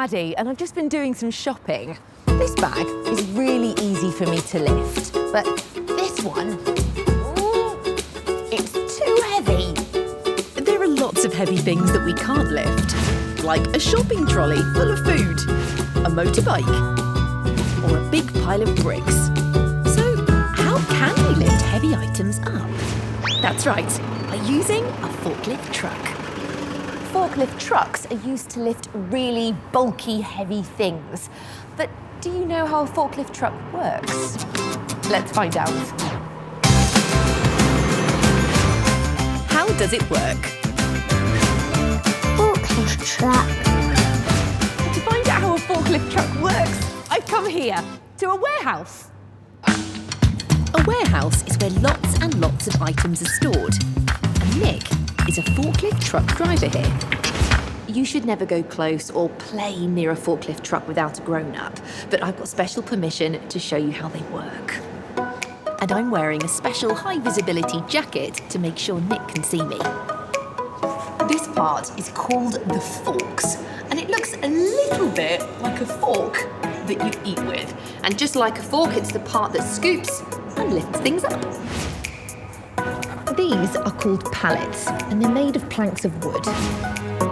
Maddie and I've just been doing some shopping. This bag is really easy for me to lift, but this one, it's too heavy. There are lots of heavy things that we can't lift, like a shopping trolley full of food, a motorbike, or a big pile of bricks. So, how can we lift heavy items up? That's right, by using a forklift truck. Forklift trucks are used to lift really bulky, heavy things. But do you know how a forklift truck works? Let's find out. How does it work? Forklift truck. To find out how a forklift truck works, I've come here to a warehouse. A warehouse is where lots and lots of items are stored. And Nick is a forklift truck driver here. You should never go close or play near a forklift truck without a grown-up, but I've got special permission to show you how they work. And I'm wearing a special high-visibility jacket to make sure Nick can see me. This part is called the forks, and it looks a little bit like a fork that you eat with. And just like a fork, it's the part that scoops and lifts things up. These are called pallets, and they're made of planks of wood.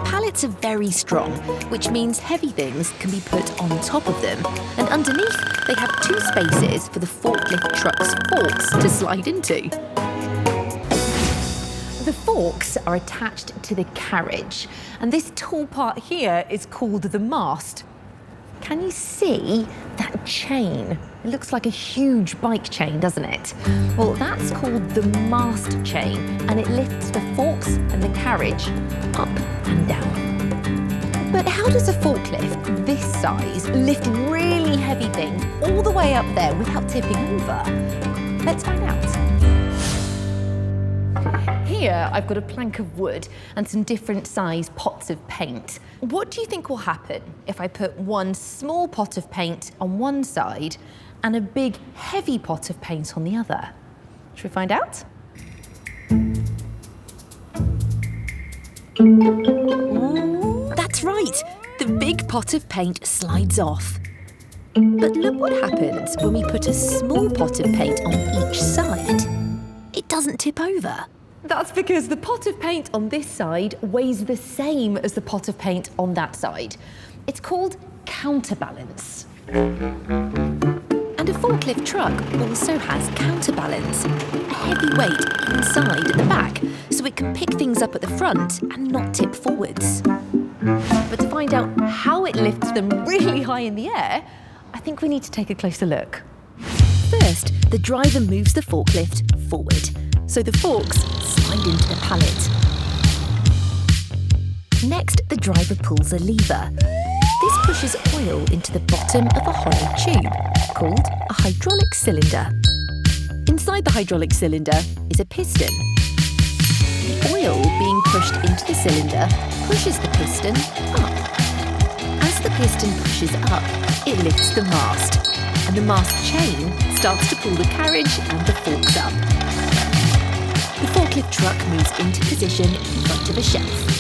Pallets are very strong, which means heavy things can be put on top of them, and underneath they have 2 spaces for the forklift truck's forks to slide into. The forks are attached to the carriage, and this tall part here is called the mast. Can you see that chain? It looks like a huge bike chain, doesn't it? Well, that's called the mast chain, and it lifts the forks and the carriage up and down. But how does a forklift this size lift really heavy things all the way up there without tipping over? Let's find out. Here, I've got a plank of wood and some different size pots of paint. What do you think will happen if I put one small pot of paint on one side and a big, heavy pot of paint on the other? Should we find out? Ooh, that's right. The big pot of paint slides off. But look what happens when we put a small pot of paint on each side. It doesn't tip over. That's because the pot of paint on this side weighs the same as the pot of paint on that side. It's called counterbalance. And a forklift truck also has counterbalance, a heavy weight inside at the back, so it can pick things up at the front and not tip forwards. But to find out how it lifts them really high in the air, I think we need to take a closer look. First, the driver moves the forklift forward, so the forks slide into the pallet. Next, the driver pulls a lever. This pushes oil into the bottom of a hollow tube, called a hydraulic cylinder. Inside the hydraulic cylinder is a piston. The oil being pushed into the cylinder pushes the piston up. As the piston pushes up, it lifts the mast, and the mast chain starts to pull the carriage and the forks up. The forklift truck moves into position in front of a shelf.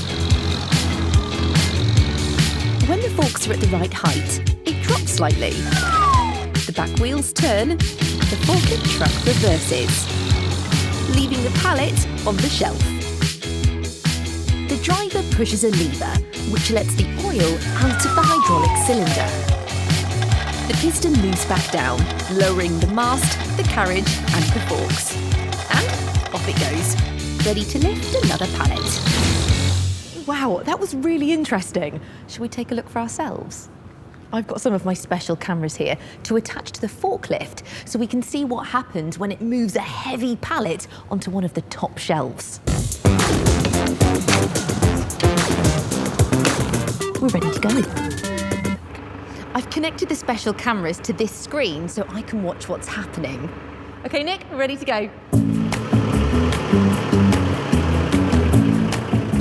When the forks are at the right height, it drops slightly. The back wheels turn, and the forklift truck reverses, leaving the pallet on the shelf. The driver pushes a lever, which lets the oil out of the hydraulic cylinder. The piston moves back down, lowering the mast, the carriage, and the forks. And off it goes, ready to lift another pallet. Wow, that was really interesting. Shall we take a look for ourselves? I've got some of my special cameras here to attach to the forklift so we can see what happens when it moves a heavy pallet onto one of the top shelves. We're ready to go. I've connected the special cameras to this screen so I can watch what's happening. Okay, Nick, we're ready to go.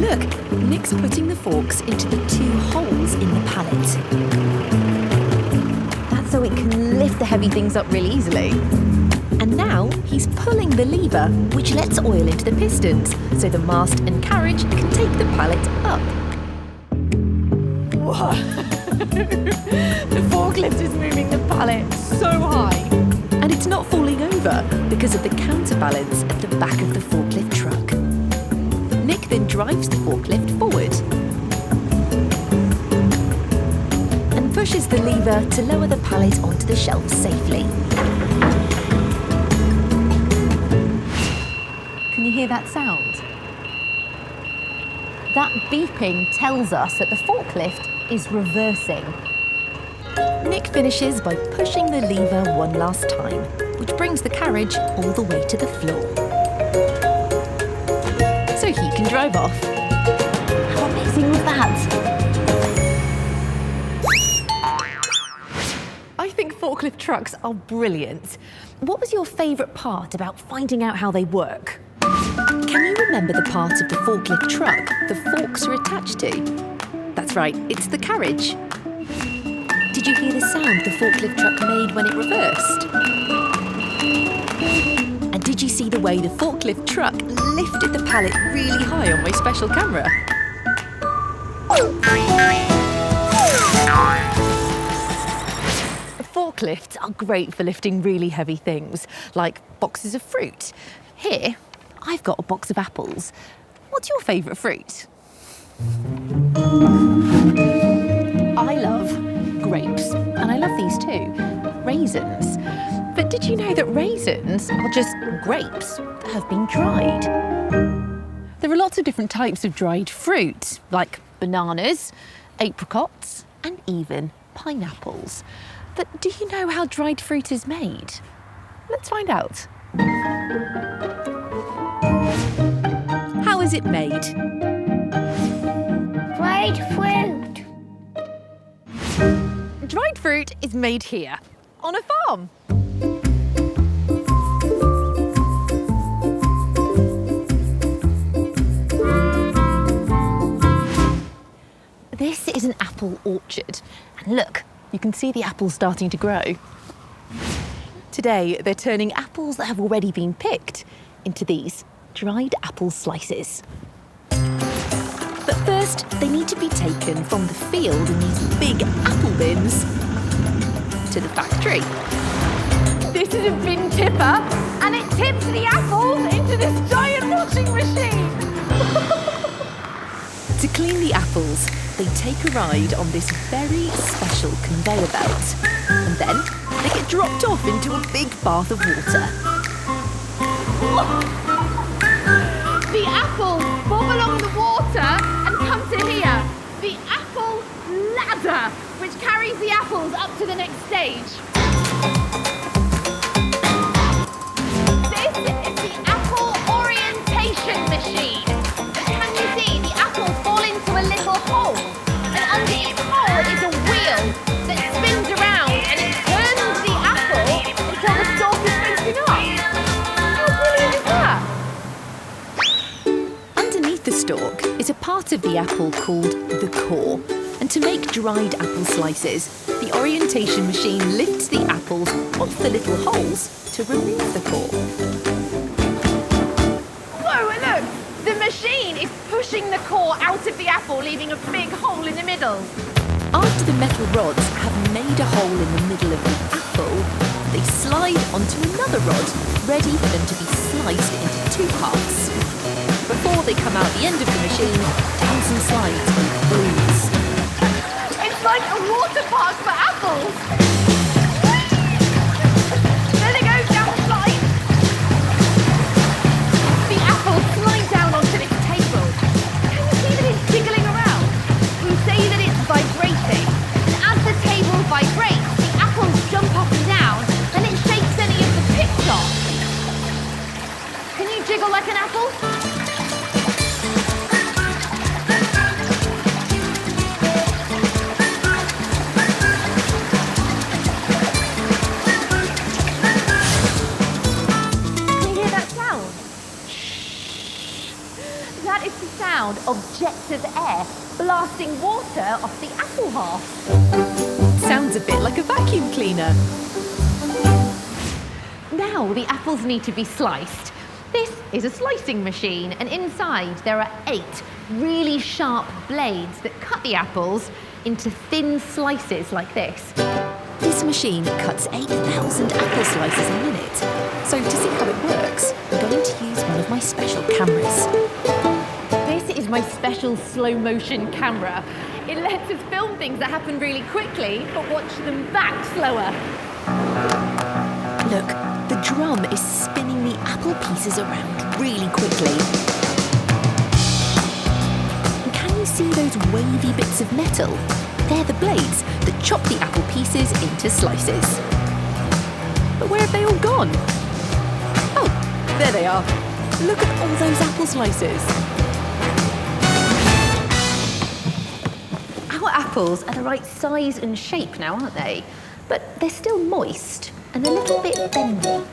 Look, Nick's putting the forks into the 2 holes in the pallet. That's so it can lift the heavy things up really easily. And now he's pulling the lever, which lets oil into the pistons, so the mast and carriage can take the pallet up. Whoa. The forklift is moving the pallet so high. And it's not falling over because of the counterbalance at the back of the forklift truck. Nick then drives the forklift forward and pushes the lever to lower the pallet onto the shelf safely. Can you hear that sound? That beeping tells us that the forklift is reversing. Nick finishes by pushing the lever one last time, which brings the carriage all the way to the floor. So he can drive off. How amazing was that? I think forklift trucks are brilliant. What was your favourite part about finding out how they work? Can you remember the part of the forklift truck the forks are attached to? That's right, it's the carriage. Did you hear the sound the forklift truck made when it reversed? And did you see the way the forklift truck lifted the pallet really high on my special camera? Forklifts are great for lifting really heavy things, like boxes of fruit. Here, I've got a box of apples. What's your favourite fruit? I love grapes, and I love these too, raisins. But did you know that raisins are just grapes that have been dried? There are lots of different types of dried fruit, like bananas, apricots, and even pineapples. But do you know how dried fruit is made? Let's find out. How is it made? Dried fruit. Dried fruit is made here, on a farm. This is an apple orchard. And look, you can see the apples starting to grow. Today, they're turning apples that have already been picked into these dried apple slices. But first, they need to be taken from the field in these big apple bins to the factory. This is a bin tipper, and it tips the apples into this giant washing machine. To clean the apples, they take a ride on this very special conveyor belt. And then they get dropped off into a big bath of water. The apples bob along the water and come to here. The apple ladder, which carries the apples up to the next stage. This is the apple orientation machine. Can you see the apples fall into a little hole? And under each hole is a wheel that spins around and it turns the apple until the stalk is facing up. How brilliant is that? Underneath the stalk is a part of the apple called the core. And to make dried apple slices, the orientation machine lifts the apples off the little holes to remove the core. Whoa, look! The machine is pushing the core out of the apple, leaving a big hole in the middle. After the metal rods have made a hole in the middle of the apple, they slide onto another rod, ready for them to be sliced into two parts. Before they come out the end of the machine, down some slides and booms. It's like a water park for apples. There they go, down the slide. The apples slide down onto this table. Can you see that it's jiggling around? We say that it's vibrating. And as the table vibrates, the apples jump up and down, and it shakes any of the pips off. Can you jiggle like an apple? That is the sound of jets of air blasting water off the apple half. Sounds a bit like a vacuum cleaner. Now the apples need to be sliced. This is a slicing machine, and inside there are 8 really sharp blades that cut the apples into thin slices like this. This machine cuts 8,000 apple slices a minute. So to see how it works, I'm going to use one of my special cameras. This is my special slow motion camera. It lets us film things that happen really quickly, but watch them back slower. Look, the drum is spinning the apple pieces around really quickly. And can you see those wavy bits of metal? They're the blades that chop the apple pieces into slices. But where have they all gone? Oh, there they are. Look at all those apple slices. Our apples are the right size and shape now, aren't they? But they're still moist and a little bit bendy.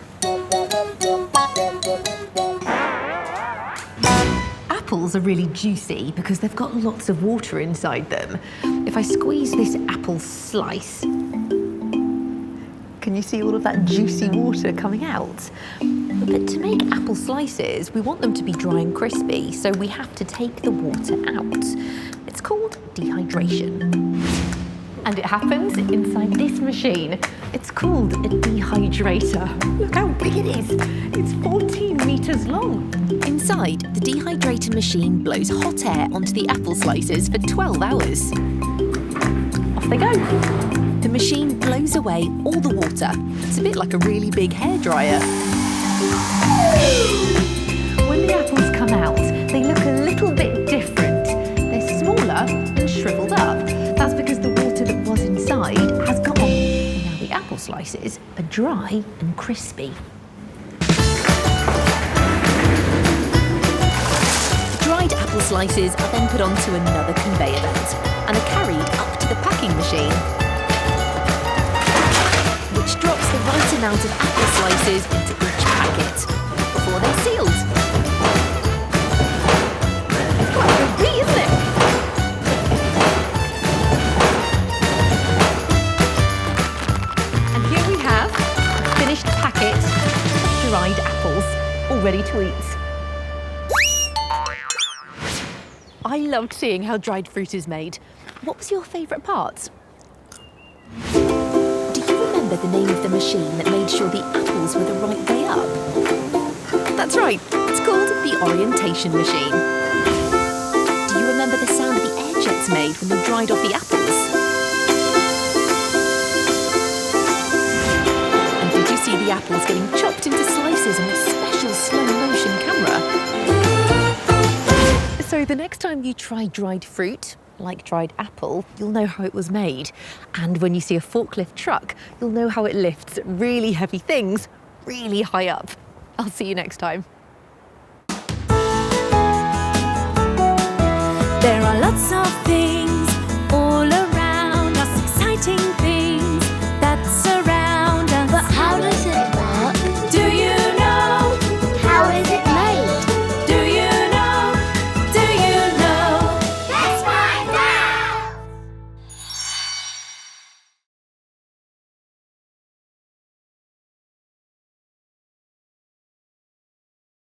Apples are really juicy because they've got lots of water inside them. If I squeeze this apple slice, can you see all of that juicy water coming out? But to make apple slices, we want them to be dry and crispy, so we have to take the water out. It's called dehydration. And it happens inside this machine. It's called a dehydrator. Look how big it is. It's 14 meters long. Inside, the dehydrator machine blows hot air onto the apple slices for 12 hours. Off they go. The machine blows away all the water. It's a bit like a really big hairdryer. When the apples come out, they look a little bit different. They're smaller and shriveled up. That's because the water that was inside has gone. And now the apple slices are dry and crispy. Dried apple slices are then put onto another conveyor belt and are carried up to the packing machine, which drops the right amount of apple slices into each packet before they're sealed. It's like a bee, isn't it? And here we have a finished packet of dried apples, all ready to eat. I loved seeing how dried fruit is made. What was your favourite part? Do you remember the name of the machine that made sure the apples were the right way up? That's right, it's called the orientation machine. Do you remember the sound the air jets made when they dried off the apples? And did you see the apples getting chopped into slices on a special slow motion camera? So the next time you try dried fruit, like dried apple, you'll know how it was made. And when you see a forklift truck, you'll know how it lifts really heavy things really high up. I'll see you next time. There are lots of things